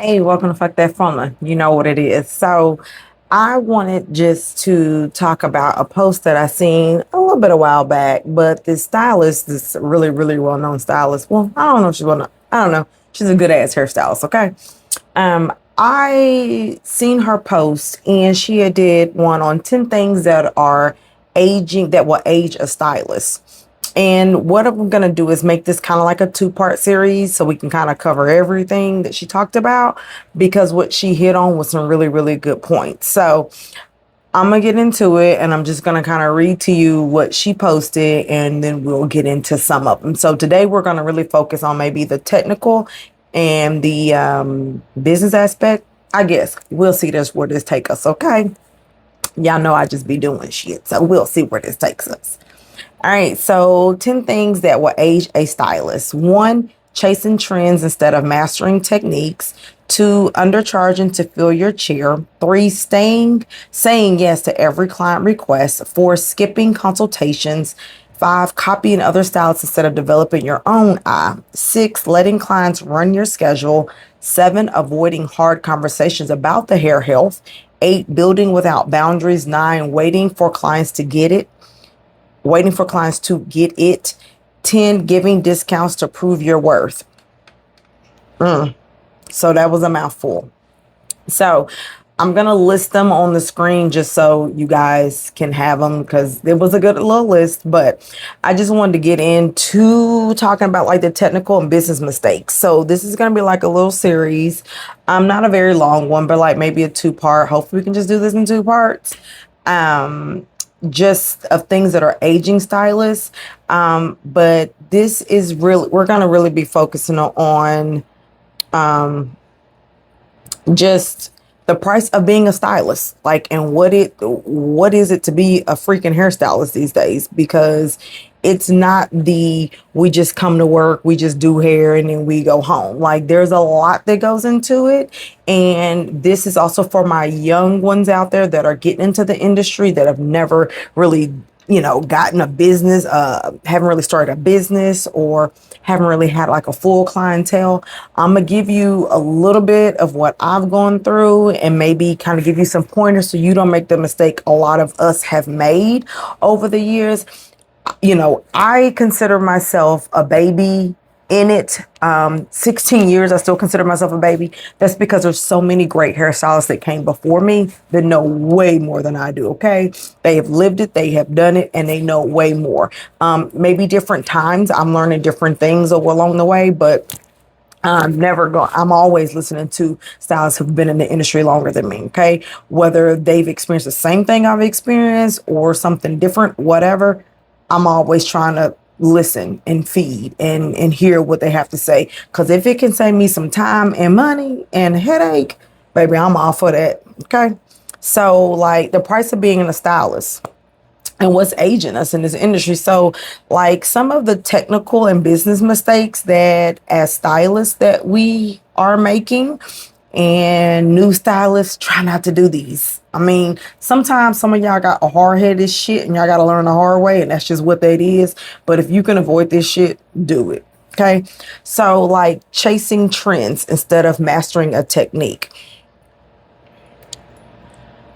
Hey, welcome to Fuck That Phone. You know what it is. So, I wanted just to talk about a post that I seen a little bit a while back, but this stylist, this really, really well known stylist. Well, I don't know if she's well known. I don't know. She's a good ass hairstylist. Okay. I seen her post and she had did one on 10 things that are aging that will age a stylist. And what I'm going to do is make this kind of like a two-part series so we can kind of cover everything that she talked about because what she hit on was some really, really good points. So I'm going to get into it and I'm just going to kind of read to you what she posted and then we'll get into some of them. So today we're going to really focus on maybe the technical and the business aspect. I guess we'll see this where this take us. Okay. Y'all know I just be doing shit. So we'll see where this takes us. All right, so 10 things that will age a stylist. One, chasing trends instead of mastering techniques. Two, undercharging to fill your chair. Three, saying yes to every client request. Four, skipping consultations. Five, copying other stylists instead of developing your own eye. Six, letting clients run your schedule. Seven, avoiding hard conversations about the hair health. Eight, building without boundaries. Nine, waiting for clients to get it. 10, giving discounts to prove your worth. So that was a mouthful. So I'm going to list them on the screen just so you guys can have them because it was a good little list. But I just wanted to get into talking about like the technical and business mistakes. So this is going to be like a little series. Not a very long one, but like maybe a two-part. Hopefully we can just do this in two parts. Just of things that are aging stylists. But this is really, we're going to really be focusing on just the price of being a stylist, like, and what is it to be a freaking hairstylist these days? Because it's not we just come to work, we just do hair and then we go home. Like there's a lot that goes into it. And this is also for my young ones out there that are getting into the industry that have never really, gotten a business, haven't really started a business or haven't really had like a full clientele. I'm gonna give you a little bit of what I've gone through and maybe kind of give you some pointers so you don't make the mistake a lot of us have made over the years. I consider myself a baby in it. 16 years, I still consider myself a baby. That's because there's so many great hairstylists that came before me that know way more than I do. Okay. They have lived it, they have done it, and they know way more. Maybe different times I'm learning different things along the way, but I'm always listening to stylists who've been in the industry longer than me. Okay. Whether they've experienced the same thing I've experienced or something different, whatever, I'm always trying to listen and feed and hear what they have to say. Because if it can save me some time and money and headache, baby, I'm all for that. Okay. So, like the price of being a stylist and what's aging us in this industry. So, like some of the technical and business mistakes that as stylists that we are making, and new stylists try not to do these. I mean, sometimes some of y'all got a hard-headed shit and y'all got to learn the hard way, and that's just what that is. But if you can avoid this shit, do it. Okay. So like chasing trends instead of mastering a technique.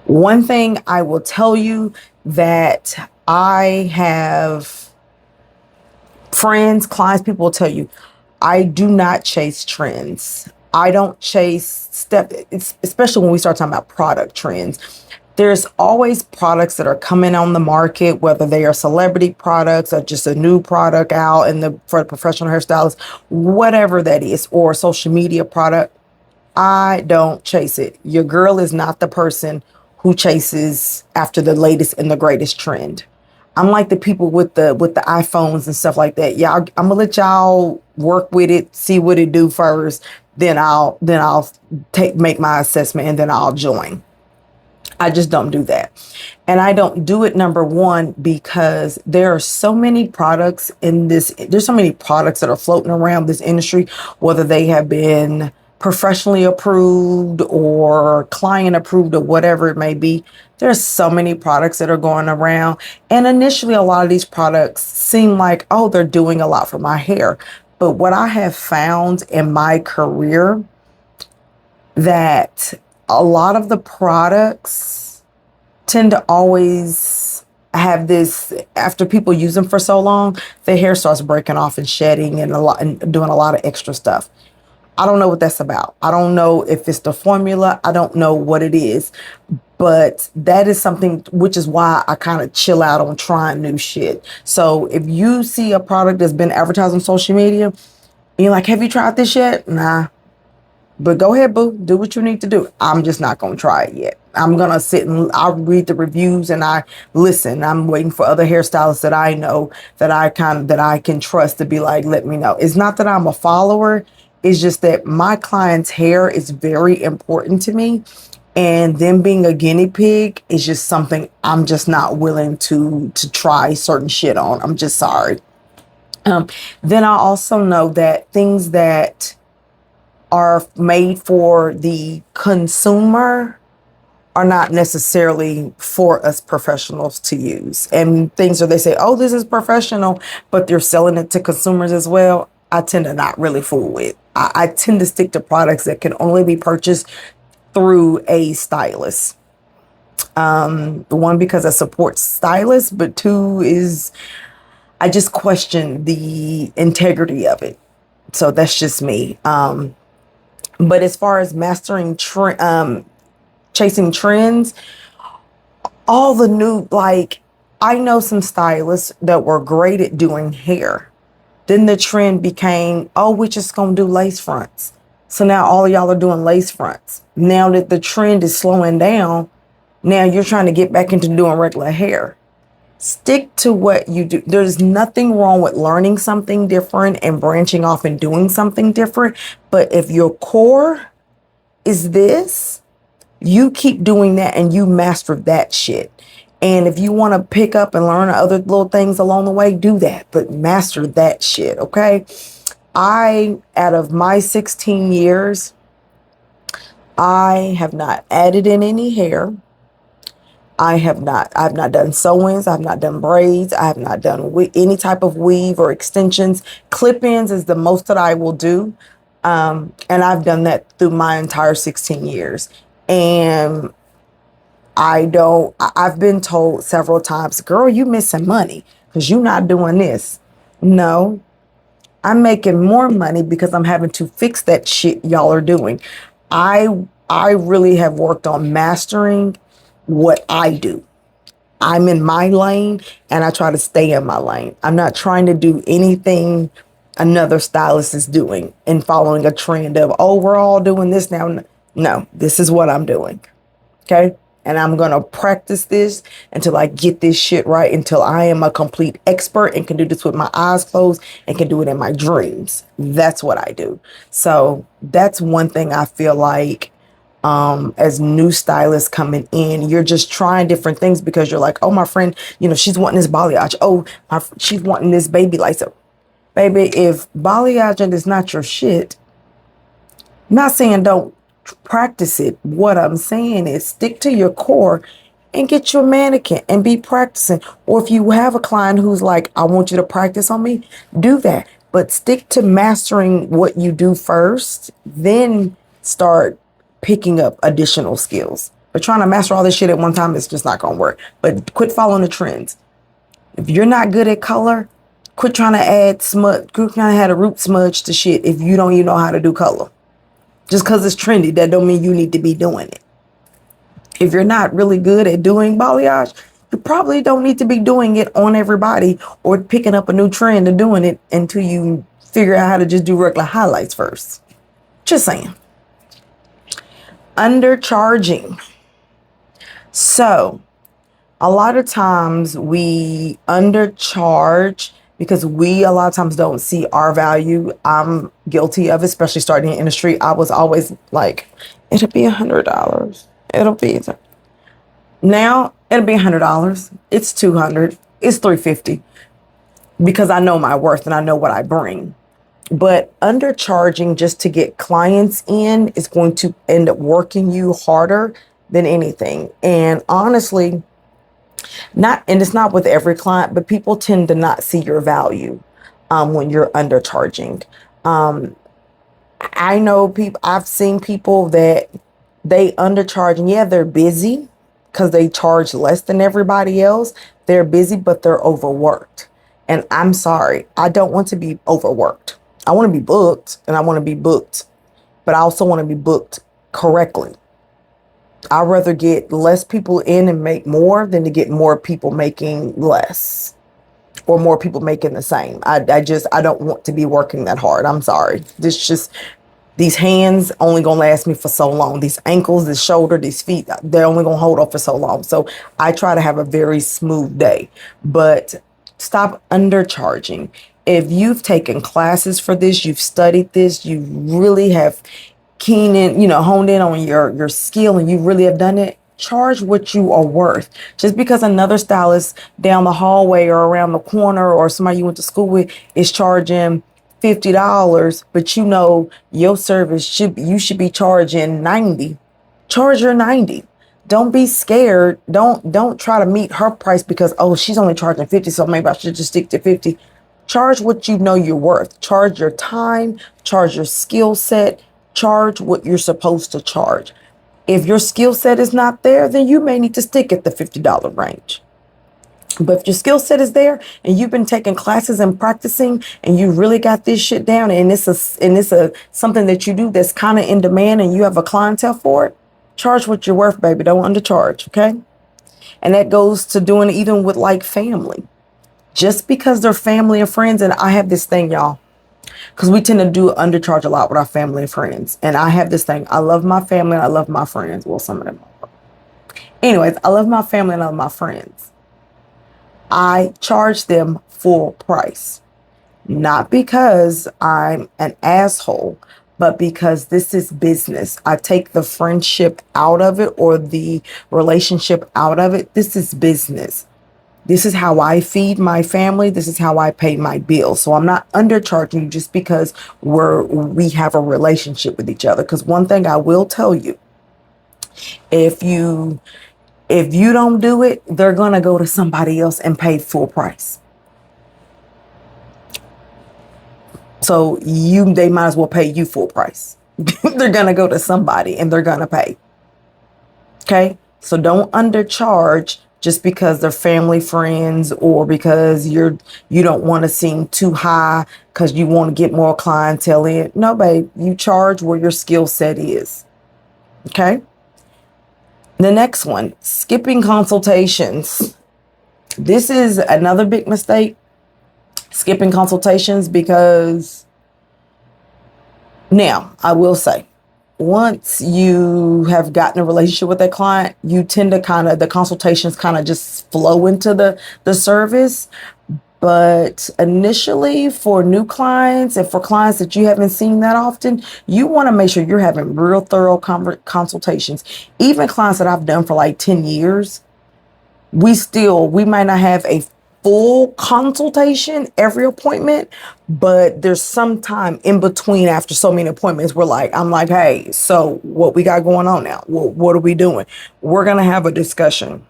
One thing I will tell you that I have friends, clients, people will tell you, I do not chase trends. I don't chase especially when we start talking about product trends. There's always products that are coming on the market, whether they are celebrity products or just a new product out for the professional hairstylist, whatever that is, or a social media product. I don't chase it. Your girl is not the person who chases after the latest and the greatest trend. I'm like the people with the iPhones and stuff like that. Yeah, I'm gonna let y'all work with it, see what it do first. Then I'll make my assessment and then I'll join. I just don't do that. And I don't do it, number one, because there are so many products there's so many products that are floating around this industry, whether they have been professionally approved or client approved or whatever it may be. There's so many products that are going around. And initially, a lot of these products seem like, oh, they're doing a lot for my hair. But what I have found in my career that a lot of the products tend to always have this, after people use them for so long, the hair starts breaking off and shedding and a lot and doing a lot of extra stuff. I don't know what that's about. I don't know if it's the formula. I don't know what it is. But that is something, which is why I kind of chill out on trying new shit. So if you see a product that's been advertised on social media, and you're like, have you tried this yet? Nah. But go ahead, boo. Do what you need to do. I'm just not going to try it yet. I'm going to sit and I'll read the reviews and I listen. I'm waiting for other hairstylists that I know that I can trust to be like, let me know. It's not that I'm a follower. It's just that my client's hair is very important to me. And them being a guinea pig is just something I'm just not willing to try certain shit on. I'm just sorry. Then I also know that things that are made for the consumer are not necessarily for us professionals to use. And things where they say, oh, this is professional, but they're selling it to consumers as well, I tend to not really fool with. I tend to stick to products that can only be purchased through a stylist. One, because I support stylists, but two is I just question the integrity of it. So that's just me. But as far as chasing trends, all the new, like, I know some stylists that were great at doing hair. Then the trend became, oh, we're just going to do lace fronts. So now all of y'all are doing lace fronts. Now that the trend is slowing down, now you're trying to get back into doing regular hair. Stick to what you do. There's nothing wrong with learning something different and branching off and doing something different. But if your core is this, you keep doing that and you master that shit. And if you want to pick up and learn other little things along the way, do that. But master that shit, okay? Out of my 16 years, I have not added in any hair. I've not done sew-ins. I've not done braids. I have not done any type of weave or extensions. Clip-ins is the most that I will do. And I've done that through my entire 16 years. And I've been told several times, girl, you missing money because you're not doing this. No, I'm making more money because I'm having to fix that shit y'all are doing. I really have worked on mastering what I do. I'm in my lane and I try to stay in my lane. I'm not trying to do anything another stylist is doing and following a trend of, oh, we're all doing this now. No, this is what I'm doing. Okay. And I'm going to practice this until I get this shit right, until I am a complete expert and can do this with my eyes closed and can do it in my dreams. That's what I do. So that's one thing I feel like, as new stylists coming in, you're just trying different things because you're like, oh, my friend, she's wanting this balayage. Oh, she's wanting this baby lights up. Baby, if balayage is not your shit, I'm not saying don't practice it. What I'm saying is stick to your core and get your mannequin and be practicing. Or if you have a client who's like, I want you to practice on me, do that. But stick to mastering what you do first, then start picking up additional skills. But trying to master all this shit at one time is just not going to work. But quit following the trends. If you're not good at color, quit trying to add smudge. Quit trying to add a root smudge to shit if you don't even know how to do color. Just because it's trendy, that don't mean you need to be doing it. If you're not really good at doing balayage, you probably don't need to be doing it on everybody or picking up a new trend and doing it until you figure out how to just do regular highlights first. Just saying. Undercharging. So a lot of times we undercharge because we a lot of times don't see our value. I'm guilty of it, especially starting in the industry. I was always like, it'll be $100. It'll be now it'll be $100. It's $200. It's $350 because I know my worth and I know what I bring. But undercharging just to get clients in is going to end up working you harder than anything. And honestly, it's not with every client, but people tend to not see your value when you're undercharging. I know people, I've seen people that they undercharge, and yeah, they're busy because they charge less than everybody else. They're busy, but they're overworked. And I'm sorry, I don't want to be overworked. I want to be booked, and I want to be booked, but I also want to be booked correctly. I'd rather get less people in and make more than to get more people making less, or more people making the same. I don't want to be working that hard. I'm sorry. These hands only gonna last me for so long. These ankles, this shoulder, these feet, they're only gonna hold up for so long. So I try to have a very smooth day, but stop undercharging. If you've taken classes for this, you've studied this, you really have honed in on your skill, and you really have done it, charge what you are worth. Just because another stylist down the hallway or around the corner or somebody you went to school with is charging $50, but your service you should be charging 90. Charge your 90. Don't be scared. Don't try to meet her price because, oh, she's only charging 50, so maybe I should just stick to 50. Charge what you know you're worth. Charge your time, charge your skill set, charge what you're supposed to charge. If your skill set is not there, then you may need to stick at the $50 range. But if your skill set is there and you've been taking classes and practicing and you really got this shit down, and it's a something that you do that's kind of in demand and you have a clientele for it, charge what you're worth, baby. Don't undercharge, okay? And that goes to doing it even with like family. Just because they're family and friends, and I have this thing, y'all, because we tend to do undercharge a lot with our family and friends. And I have this thing. I love my family and I love my friends. Well, some of them. Anyways, I love my family and I love my friends. I charge them full price. Not because I'm an asshole, but because this is business. I take the friendship out of it or the relationship out of it. This is business. This is how I feed my family. This is how I pay my bills. So I'm not undercharging you just because we have a relationship with each other. Because one thing I will tell you, if you don't do it, they're going to go to somebody else and pay full price. So they might as well pay you full price. They're going to go to somebody and they're going to pay. Okay? So don't undercharge just because they're family, friends, or because you don't want to seem too high because you want to get more clientele in. No, babe, you charge where your skill set is. Okay? The next one, skipping consultations. This is another big mistake, skipping consultations, because now I will say, once you have gotten a relationship with that client, you tend to the consultations kind of just flow into the service. But initially, for new clients and for clients that you haven't seen that often, you want to make sure you're having real thorough consultations. Even clients that I've done for like 10 years, we might not have a full consultation every appointment, but there's some time in between after so many appointments I'm like, hey, so what we got going on now? What are we doing? We're going to have a discussion.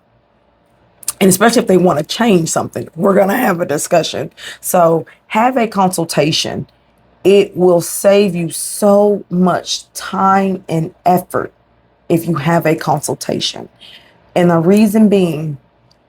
And especially if they want to change something, we're going to have a discussion. So have a consultation. It will save you so much time and effort if you have a consultation. And the reason being,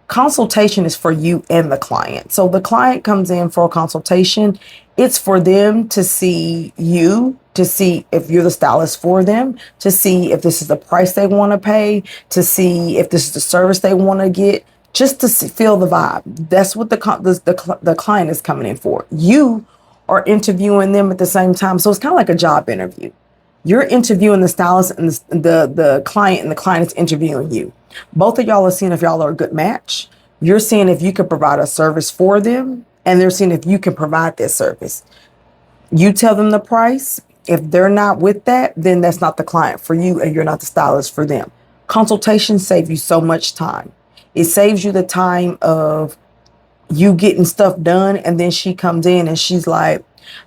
consultation is for you and the client. So the client comes in for a consultation. It's for them to see you, to see if you're the stylist for them, to see if this is the price they want to pay, to see if this is the service they want to get, just to feel the vibe. That's what the client is coming in for. You are interviewing them at the same time. So it's kind of like a job interview. You're interviewing the stylist and the client, and the client is interviewing you. Both of y'all are seeing if y'all are a good match. You're seeing if you can provide a service for them, and they're seeing if you can provide that service. You tell them the price. If they're not with that, then that's not the client for you, and you're not the stylist for them. Consultations save you so much time. It saves you the time of you getting stuff done, and then she comes in and she's like,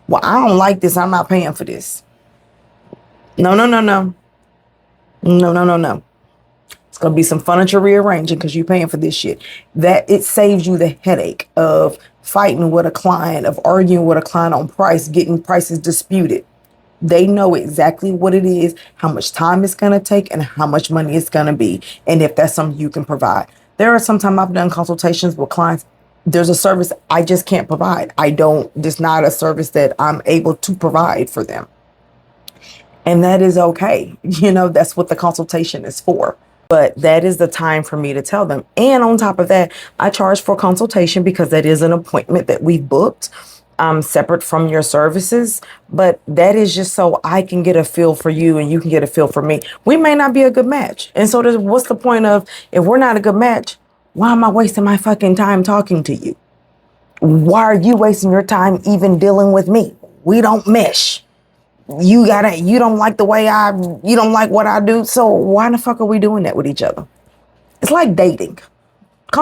well, I don't like this. I'm not paying for this. No. It's going to be some furniture rearranging because you're paying for this shit. That it saves you the headache of fighting with a client, of arguing with a client on price, getting prices disputed. They know exactly what it is, how much time it's going to take, and how much money it's going to be. And if that's something you can provide. There are sometimes I've done consultations with clients. There's a service I just can't provide. There's not a service that I'm able to provide for them. And that is okay. That's what the consultation is for. But that is the time for me to tell them. And on top of that, I charge for consultation because that is an appointment that we booked, separate from your services. But that is just so I can get a feel for you and you can get a feel for me. We may not be a good match. And so what's the point of, if we're not a good match, why am I wasting my fucking time talking to you? Why are you wasting your time even dealing with me? We don't mesh. You don't like you don't like what I do. So why the fuck are we doing that with each other? It's like dating.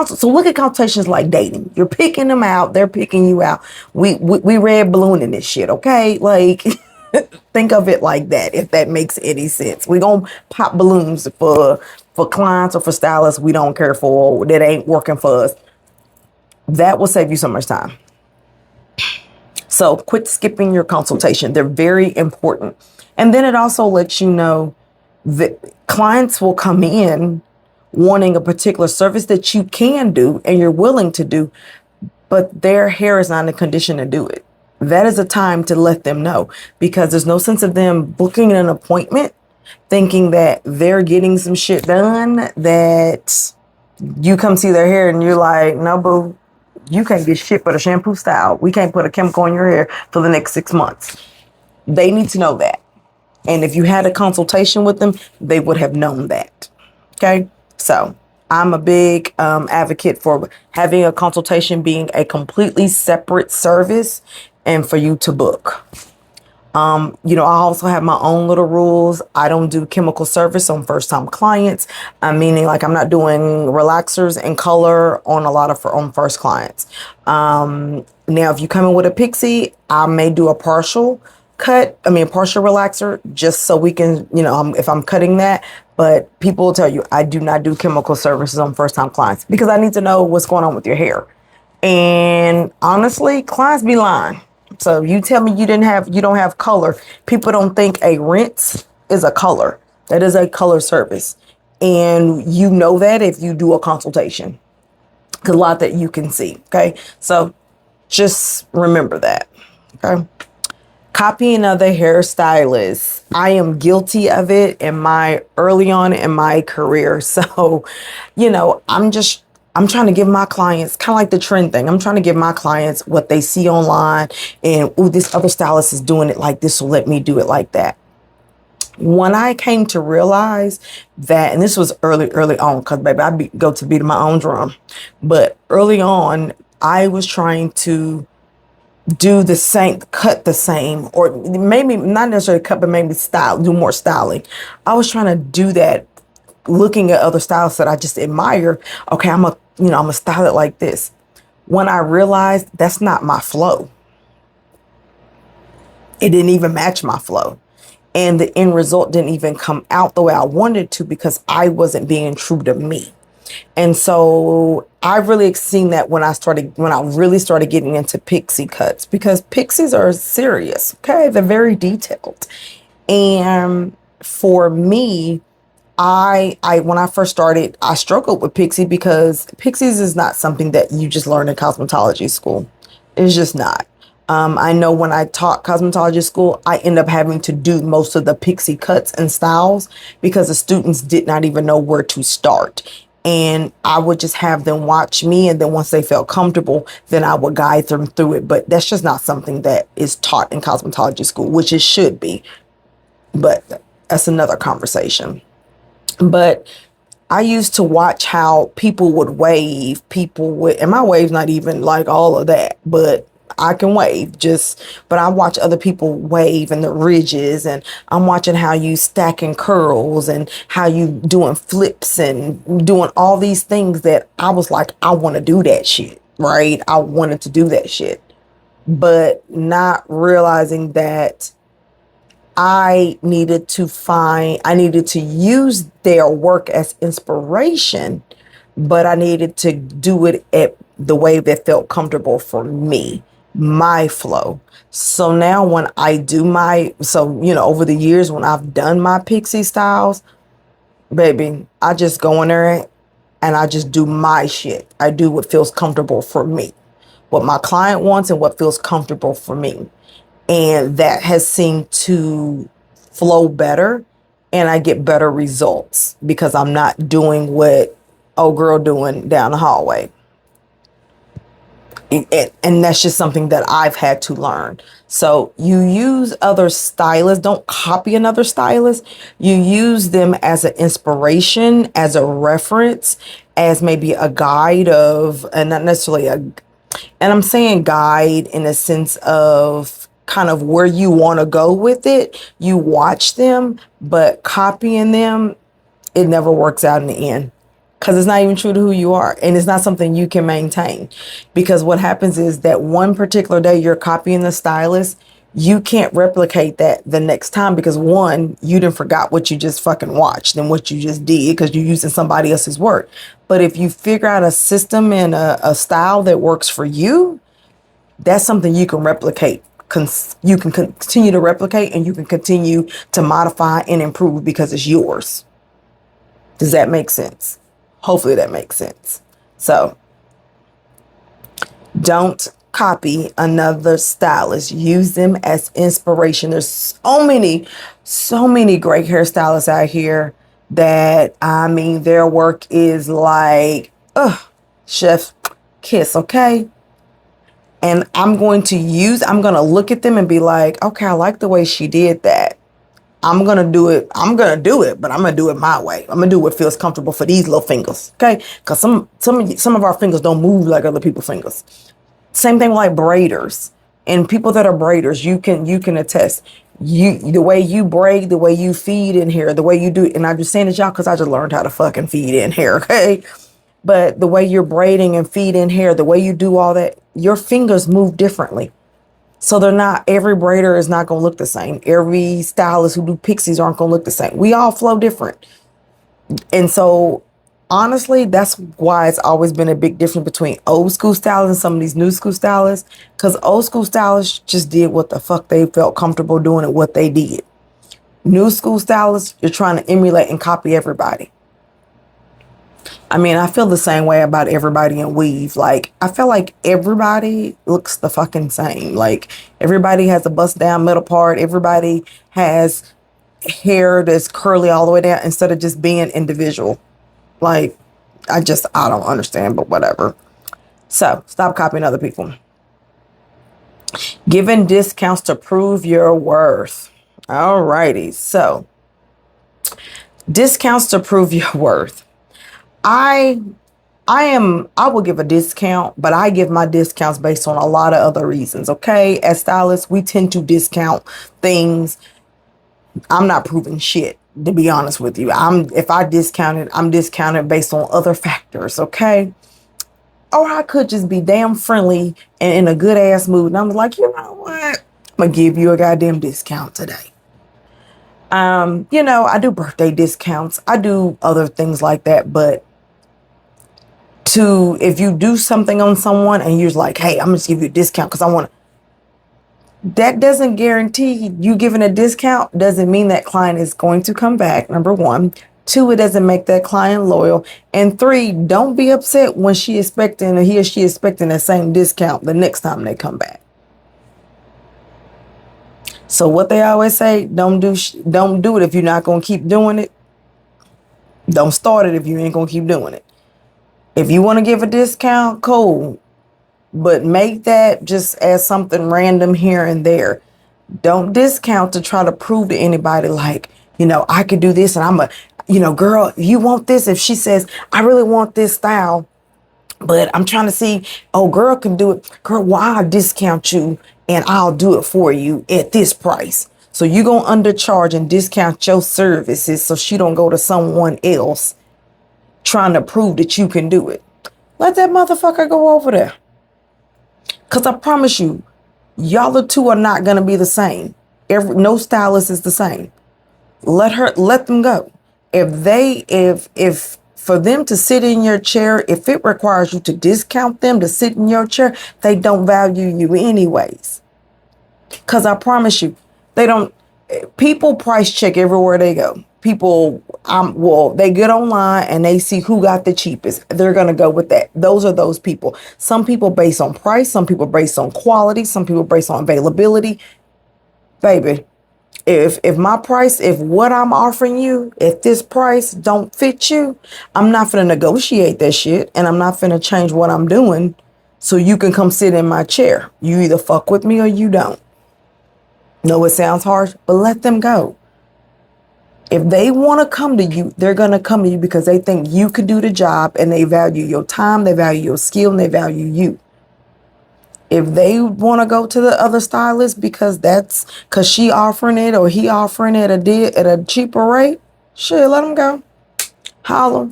So look at consultations like dating. You're picking them out. They're picking you out. We red ballooning this shit. Okay. Like think of it like that. If that makes any sense, we gonna pop balloons for clients or for stylists we don't care for, that ain't working for us. That will save you so much time. So quit skipping your consultation. They're very important. And then it also lets you know that clients will come in wanting a particular service that you can do and you're willing to do, but their hair is not in a condition to do it. That is a time to let them know, because there's no sense of them booking an appointment thinking that they're getting some shit done, that you come see their hair and you're like, no, boo, you can't get shit but a shampoo style. We can't put a chemical in your hair for the next 6 months. They need to know that. And if you had a consultation with them, they would have known that. Okay. So I'm a big advocate for having a consultation being a completely separate service and for you to book. I also have my own little rules. I don't do chemical service on first time clients. Meaning like I'm not doing relaxers and color on first clients. Now, if you come in with a pixie, I may do a partial relaxer just so we can, if I'm cutting that. But people will tell you, I do not do chemical services on first time clients because I need to know what's going on with your hair. And honestly, clients be lying. So you tell me you don't have color. People don't think a rinse is a color. That is a color service. And you know that if you do a consultation, because a lot that you can see. Okay. So just remember that. Okay. Copying other hairstylists. I am guilty of it early on in my career. So, I'm trying to give my clients, kind of like the trend thing. I'm trying to give my clients what they see online and, this other stylist is doing it like this, so let me do it like that. When I came to realize that, and this was early on, because baby, I go to beat my own drum. But early on, I was trying to do the same, cut the same, or maybe not necessarily cut, but maybe do more styling. I was trying to do that, looking at other stylists that I just admire. Okay, I'm a style it like this. When I realized that's not my flow, it didn't even match my flow. And the end result didn't even come out the way I wanted to because I wasn't being true to me. And so I really seen that when I really started getting into pixie cuts, because pixies are serious. Okay. They're very detailed. And for me, when I first started, I struggled with pixie because pixies is not something that you just learn in cosmetology school. It's just not. I know when I taught cosmetology school, I end up having to do most of the pixie cuts and styles because the students did not even know where to start. And I would just have them watch me. And then once they felt comfortable, then I would guide them through it. But that's just not something that is taught in cosmetology school, which it should be. But that's another conversation. But I used to watch how people would wave. And my wave's not even like all of that, but I can wave but I watch other people wave and the ridges, and I'm watching how you stacking curls and how you doing flips and doing all these things that I was like, I want to do that shit, right? I wanted to do that shit, but not realizing that I needed to use their work as inspiration, but I needed to do it at the way that felt comfortable for me. my flow. So now when I do over the years when I've done my pixie styles, baby, I just go in there and I just do my shit. I do what feels comfortable for me, what my client wants and what feels comfortable for me. And that has seemed to flow better, and I get better results because I'm not doing what old girl doing down the hallway. And that's just something that I've had to learn. So you use other stylists, don't copy another stylist. You use them as an inspiration, as a reference, as maybe a guide of, and not necessarily and I'm saying guide in a sense of kind of where you want to go with it. You watch them, but copying them, it never works out in the end because it's not even true to who you are, and it's not something you can maintain. Because what happens is that one particular day you're copying the stylist, you can't replicate that the next time because one, you didn't forgot what you just fucking watched and what you just did because you're using somebody else's work. But if you figure out a system and a style that works for you, that's something you can replicate. You can continue to replicate and you can continue to modify and improve because it's yours. Does that make sense? Hopefully that makes sense. So don't copy another stylist. Use them as inspiration. There's so many great hairstylists out here that, I mean, their work is like, chef kiss, okay? And I'm going to look at them and be like, okay, I like the way she did that. I'm going to do it, but I'm going to do it my way. I'm going to do what feels comfortable for these little fingers, okay? Because some of our fingers don't move like other people's fingers. Same thing with like braiders and people that are braiders. You can attest. The way you braid, the way you feed in hair, the way you do it. And I'm just saying this, y'all, because I just learned how to fucking feed in hair, okay? But the way you're braiding and feed in hair, the way you do all that, your fingers move differently. So every braider is not going to look the same. Every stylist who do pixies aren't going to look the same. We all flow different. And so honestly, that's why it's always been a big difference between old school stylists and some of these new school stylists. Because old school stylists just did what the fuck they felt comfortable doing and what they did. New school stylists, you're trying to emulate and copy everybody. I mean, I feel the same way about everybody in weave. Like, I feel like everybody looks the fucking same. Like, everybody has a bust down middle part. Everybody has hair that's curly all the way down instead of just being individual. Like, I don't understand, but whatever. So, stop copying other people. Giving discounts to prove your worth. Alrighty. So, discounts to prove your worth. I will give a discount, but I give my discounts based on a lot of other reasons. Okay. As stylists, we tend to discount things. I'm not proving shit, to be honest with you. If I discount it, I'm discounted based on other factors. Okay. Or I could just be damn friendly and in a good ass mood. And I'm like, you know what? I'm going to give you a goddamn discount today. I do birthday discounts. I do other things like that, but if you do something on someone and you're like, hey, I'm going to give you a discount because I want to, that doesn't guarantee you giving a discount doesn't mean that client is going to come back. Number one. Two, it doesn't make that client loyal. And three, don't be upset when he or she expecting the same discount the next time they come back. So what they always say, don't do it if you're not going to keep doing it. Don't start it if you ain't going to keep doing it. If you want to give a discount, cool. But make that just as something random here and there. Don't discount to try to prove to anybody like, I could do this and girl, you want this? If she says, I really want this style, but I'm trying to see, girl can do it. Girl, why I discount you and I'll do it for you at this price. So you going to undercharge and discount your services so she don't go to someone else trying to prove that you can do it. Let that motherfucker go over there. Because I promise you, y'all the two are not going to be the same. No stylist is the same. Let them go. If for them to sit in your chair, if it requires you to discount them to sit in your chair, they don't value you anyways. Because I promise you, they don't. People price check everywhere they go. People, they get online and they see who got the cheapest. They're going to go with that. Those are those people. Some people based on price. Some people based on quality. Some people based on availability. Baby, if my price, if what I'm offering you, if this price don't fit you, I'm not going to negotiate that shit. And I'm not going to change what I'm doing so you can come sit in my chair. You either fuck with me or you don't. No, it sounds harsh, but let them go. If they want to come to you, they're going to come to you because they think you could do the job and they value your time, they value your skill, and they value you. If they want to go to the other stylist because she offering it or he offering it at a cheaper rate, shit, let them go. Holler.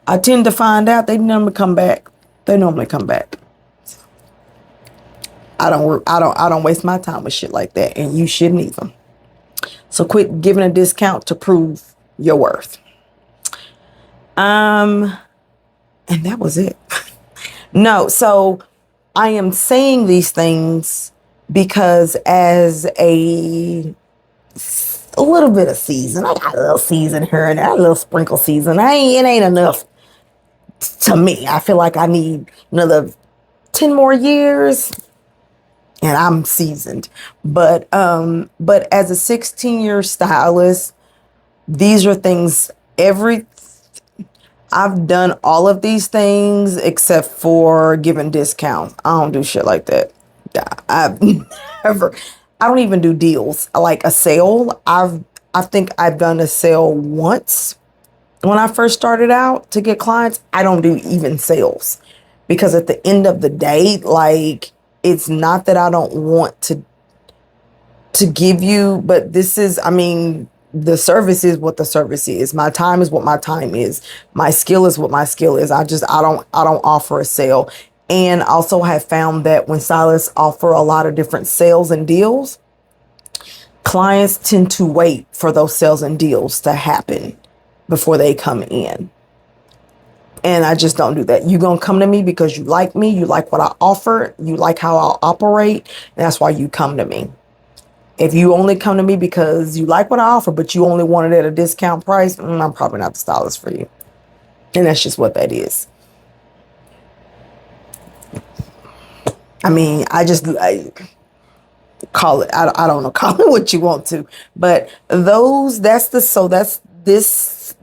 I tend to find out they normally come back. They normally come back. I don't waste my time with shit like that, and you shouldn't either. So quit giving a discount to prove your worth. And that was it. No, so I am saying these things because as a little bit of season, I got a little season here and there, a little sprinkle season. It ain't enough to me. I feel like I need another 10 more years. And I'm seasoned, but as a 16-year stylist, these are things I've done all of these things except for giving discounts. I don't do shit like that. I don't even do deals like a sale. I think I've done a sale once when I first started out to get clients. I don't do even sales because at the end of the day, like, it's not that I don't want to give you, but this is, the service is what the service is. My time is what my time is. My skill is what my skill is. I don't offer a sale. And also have found that when stylists offer a lot of different sales and deals, clients tend to wait for those sales and deals to happen before they come in. And I just don't do that. You're going to come to me because you like me. You like what I offer. You like how I operate. And that's why you come to me. If you only come to me because you like what I offer, but you only want it at a discount price, I'm probably not the stylist for you. And that's just what that is. I call it, I don't know, call it what you want to. But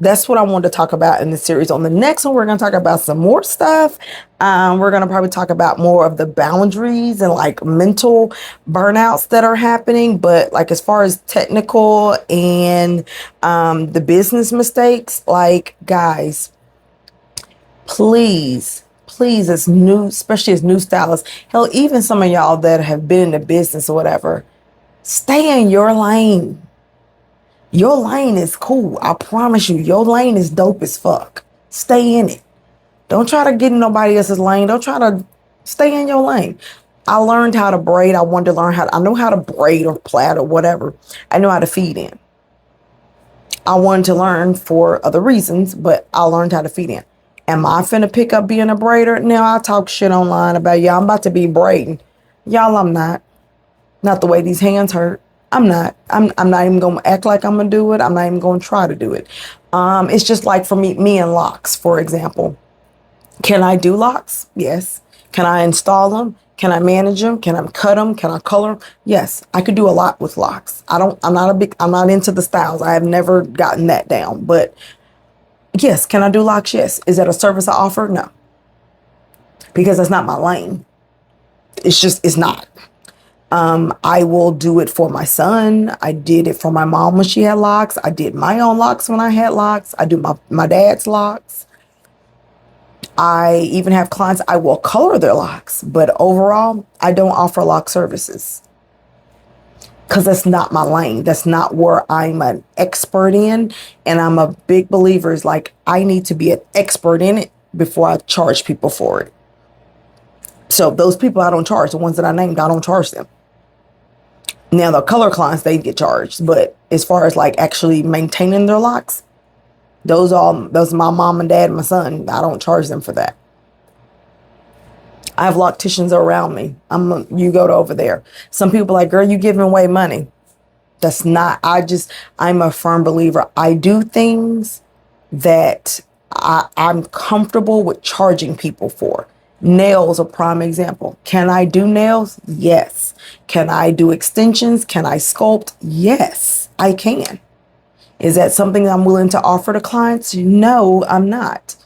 that's what I wanted to talk about in this series. On the next one, we're going to talk about some more stuff. We're going to probably talk about more of the boundaries and like mental burnouts that are happening. But like as far as technical and the business mistakes, like guys, please, especially as new stylists, hell, even some of y'all that have been in the business or whatever, stay in your lane. Your lane is cool. I promise you, your lane is dope as fuck. Stay in it. Don't try to get in nobody else's lane. Don't try to stay in your lane. I learned how to braid. I wanted to learn I know how to braid or plait or whatever. I know how to feed in. I wanted to learn for other reasons, but I learned how to feed in. Am I finna pick up being a braider? Now I talk shit online about, I'm about to be braiding. Y'all, I'm not. Not the way these hands hurt. I'm not even going to act like I'm going to do it. I'm not even going to try to do it. It's just like for me and locks, for example. Can I do locks? Yes. Can I install them? Can I manage them? Can I cut them? Can I color them? Yes, I could do a lot with locks. I'm not into the styles. I have never gotten that down, but yes, can I do locks? Yes. Is that a service I offer? No, because that's not my lane. It's not. I will do it for my son. I did it for my mom when she had locks. I did my own locks when I had locks. I do my dad's locks. I even have clients, I will color their locks, but overall, I don't offer lock services because that's not my lane. That's not where I'm an expert in. And I'm a big believer is like, I need to be an expert in it before I charge people for it. So those people I don't charge, the ones that I named, I don't charge them. Now the color clients, they get charged, but as far as like actually maintaining their locks, Those are my mom and dad and my son. I don't charge them for that. I have locticians around me. You go to over there. Some people are like, girl, you giving away money. That's not, I'm a firm believer. I do things that I'm comfortable with charging people for. Nails, a prime example. Can I do nails? Yes. Can I do extensions? Can I sculpt? Yes, I can. Is that something I'm willing to offer to clients? No, I'm not.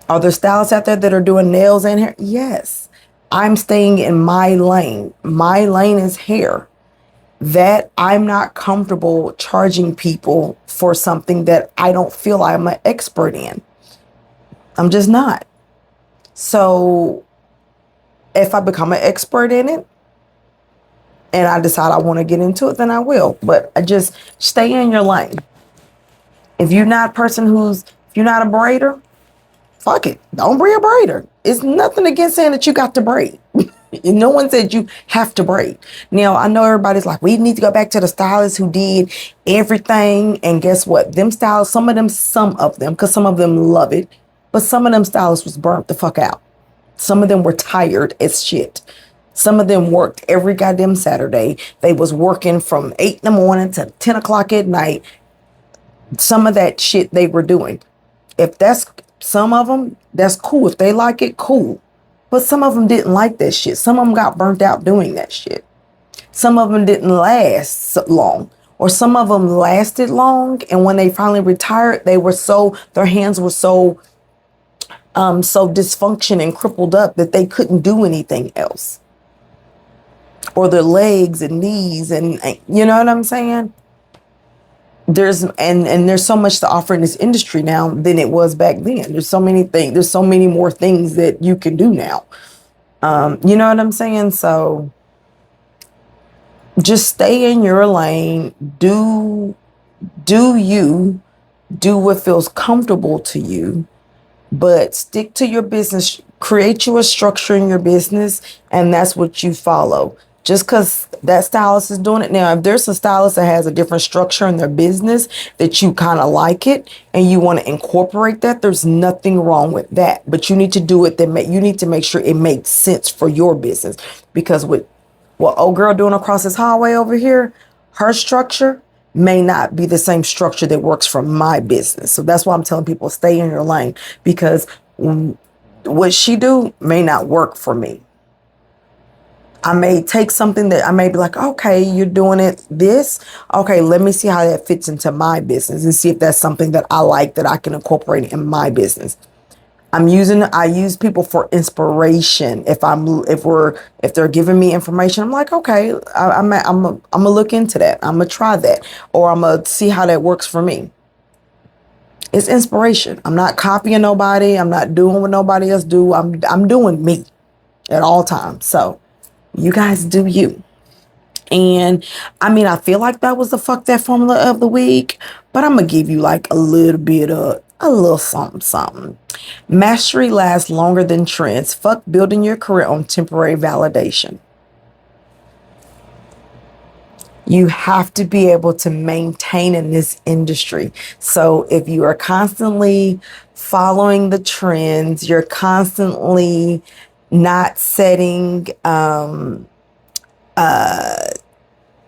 Are there stylists out there that are doing nails and hair? Yes. I'm staying in my lane. My lane is hair. That I'm not comfortable charging people for something that I don't feel I'm an expert in. I'm just not. So if I become an expert in it and I decide I want to get into it, then I will. But I just stay in your lane. If you're not if you're not a braider, fuck it. Don't be a braider. It's nothing against saying that you got to braid. No one said you have to braid. Now, I know everybody's like, we need to go back to the stylists who did everything. And guess what? Them stylists, some of them, because some of them love it, but some of them stylists was burnt the fuck out. Some of them were tired as shit. Some of them worked every goddamn Saturday. They was working from 8 in the morning to 10 o'clock at night. Some of that shit they were doing. If that's some of them, that's cool. If they like it, cool. But some of them didn't like that shit. Some of them got burnt out doing that shit. Some of them didn't last so long. Or some of them lasted long. And when they finally retired, their hands were so dysfunction and crippled up that they couldn't do anything else. Or their legs and knees and you know what I'm saying? There's so much to offer in this industry now than it was back then. There's so many things. There's so many more things that you can do now. You know what I'm saying? So just stay in your lane. Do what feels comfortable to you, but stick to your business. Create you a structure in your business, and that's what you follow. Just because that stylist is doing it. Now, if there's a stylist that has a different structure in their business that you kind of like it and you want to incorporate that, there's nothing wrong with that. But you need to do it. You need to make sure it makes sense for your business. Because with what old girl doing across this hallway over here, her structure may not be the same structure that works for my business. So that's why I'm telling people stay in your lane, because what she do may not work for me. I may take something that I may be like, okay, you're doing it this. Okay, let me see how that fits into my business and see if that's something that I like that I can incorporate in my business. I use people for inspiration. If they're giving me information, I'm like, okay, I'm gonna look into that. I'm gonna try that, or I'm gonna see how that works for me. It's inspiration. I'm not copying nobody. I'm not doing what nobody else do. I'm doing me at all times. So you guys do you. And I mean, I feel like that was the fuck that formula of the week, but I'm gonna give you like a little something. Mastery lasts longer than trends. Fuck building your career on temporary validation. You have to be able to maintain in this industry. So if you are constantly following the trends, you're constantly not setting,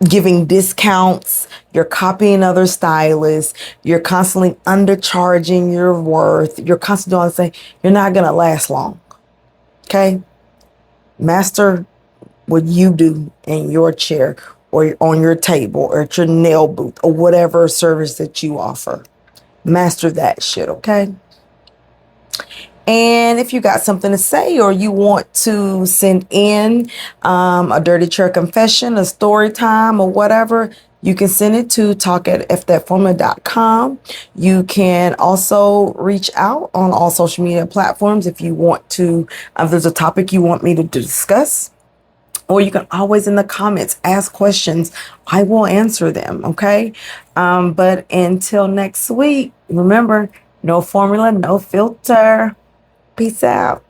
giving discounts, you're copying other stylists, you're constantly undercharging your worth, you're constantly doing the same, you're not going to last long. Okay? Master what you do in your chair or on your table or at your nail booth or whatever service that you offer. Master that shit, okay? And if you got something to say or you want to send in a dirty chair confession, a story time or whatever, you can send it to talk@fthatformula.com. You can also reach out on all social media platforms if you want to, if there's a topic you want me to discuss. Or you can always in the comments ask questions. I will answer them, okay? But until next week, remember, no formula, no filter. Peace out.